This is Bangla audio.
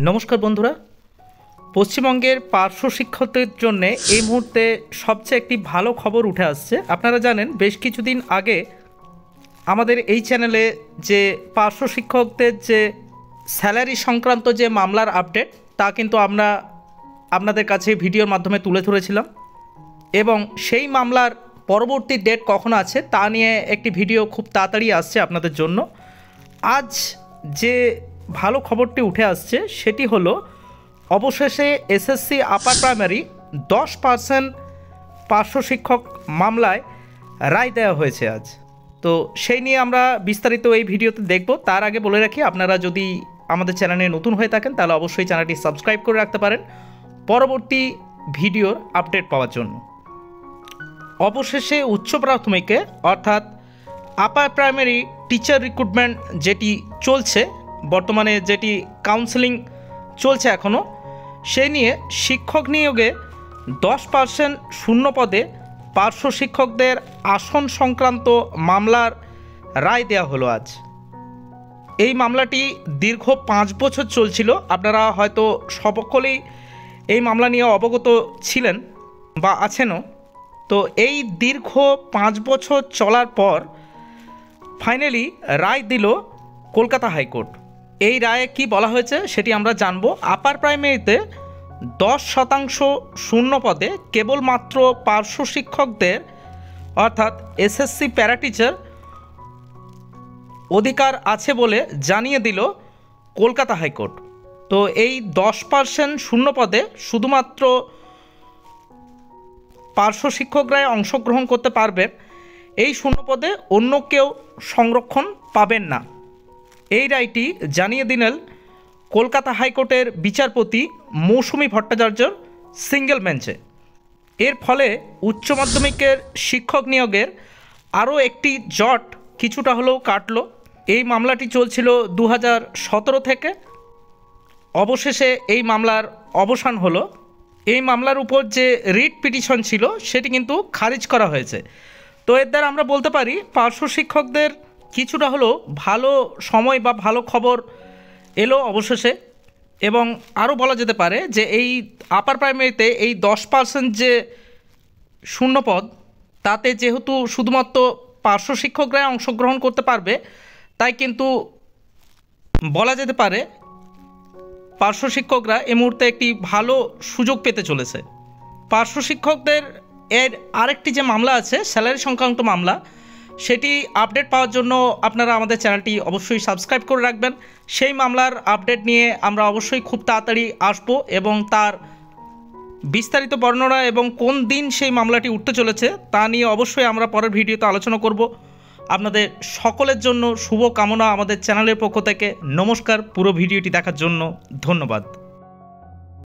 নমস্কার বন্ধুরা, পশ্চিমবঙ্গের পার্শ্ব শিক্ষকদের জন্য এই মুহূর্তে সবচেয়ে একটি ভালো খবর উঠে আসছে। আপনারা জানেন বেশ কিছুদিন আগে আমাদের এই চ্যানেলে যে পার্শ্ব শিক্ষকদের যে স্যালারি সংক্রান্ত যে মামলার আপডেট তা কিন্তু আমরা আপনাদের কাছে ভিডিওর মাধ্যমে তুলে ধরেছিলাম এবং সেই মামলার পরবর্তী ডেট কখন আছে তা নিয়ে একটি ভিডিও খুব তাড়াতাড়ি আসছে আপনাদের জন্য। আজ যে ভালো খবরটি উঠে আসছে সেটি হলো অবশেষে এসএসসি আপার প্রাইমারি 10% পার্শ্ব শিক্ষক মামলায় রায় দেওয়া হয়েছে আজ। তো সেই নিয়ে আমরা বিস্তারিত এই ভিডিওতে দেখব। তার আগে বলে রাখি, আপনারা যদি আমাদের চ্যানেলে নতুন হয়ে থাকেন তাহলে অবশ্যই চ্যানেলটি সাবস্ক্রাইব করে রাখতে পারেন পরবর্তী ভিডিওর আপডেট পাওয়ার জন্য। অবশেষে উচ্চ প্রাথমিকে অর্থাৎ আপার প্রাইমারি টিচার রিক্রুটমেন্ট যেটি চলছে বর্তমানে, যেটি কাউন্সেলিং চলছে এখনও, সেই নিয়ে শিক্ষক নিয়োগে 10% শূন্য পদে পার্শ্ব শিক্ষকদের আসন সংক্রান্ত মামলার রায় দেওয়া হলো আজ। এই মামলাটি দীর্ঘ 5 বছর চলছিল। আপনারা হয়তো সকলেই এই মামলা নিয়ে অবগত ছিলেন বা আছেনও। তো এই দীর্ঘ 5 বছর চলার পর ফাইনালি রায় দিল কলকাতা হাইকোর্ট। এই রায়ে কি বলা হয়েছে সেটি আমরা জানব। আপার প্রাইমারিতে 10% শূন্য পদে কেবলমাত্র পার্শ্ব শিক্ষকদের অর্থাৎ এসএসসি প্যারা টিচার অধিকার আছে বলে জানিয়ে দিল কলকাতা হাইকোর্ট। তো এই 10% শূন্য পদে শুধুমাত্র পার্শ্ব শিক্ষকরাই অংশগ্রহণ করতে পারবেন। এই শূন্য পদে অন্য কেউ সংরক্ষণ পাবেন না। এই রায়টি জানিয়ে দিলেন কলকাতা হাইকোর্টের বিচারপতি মৌসুমী ভট্টাচার্যর সিঙ্গেল বেঞ্চে। এর ফলে উচ্চ মাধ্যমিকের শিক্ষক নিয়োগের আরও একটি জট কিছুটা হলেও কাটল। এই মামলাটি চলছিল 2017 থেকে। অবশেষে এই মামলার অবসান হলো। এই মামলার উপর যে রিট পিটিশন ছিল সেটি কিন্তু খারিজ করা হয়েছে। তো এর দ্বারা আমরা বলতে পারি পার্শ্ব শিক্ষকদের কিছুটা হলেও ভালো সময় বা ভালো খবর এলো অবশেষে। এবং আরও বলা যেতে পারে যে এই আপার প্রাইমারিতে এই 10% যে শূন্যপদ, তাতে যেহেতু শুধুমাত্র পার্শ্ব শিক্ষকরাই অংশগ্রহণ করতে পারবে, তাই কিন্তু বলা যেতে পারে পার্শ্ব শিক্ষকরা এই মুহূর্তে একটি ভালো সুযোগ পেতে চলেছে। পার্শ্ব শিক্ষকদের এর আরেকটি যে মামলা আছে স্যালারি সংক্রান্ত মামলা, সেটি আপডেট পাওয়ার জন্য আপনারা আমাদের চ্যানেলটি অবশ্যই সাবস্ক্রাইব করে রাখবেন। সেই মামলার আপডেট নিয়ে আমরা অবশ্যই খুব তাড়াতাড়ি আসব এবং তার বিস্তারিত বর্ণনা এবং কোন দিন সেই মামলাটি উঠতে চলেছে তা নিয়ে অবশ্যই আমরা পরের ভিডিওতে আলোচনা করব। আপনাদের সকলের জন্য শুভ কামনা আমাদের চ্যানেলের পক্ষ থেকে। নমস্কার। পুরো ভিডিওটি দেখার জন্য ধন্যবাদ।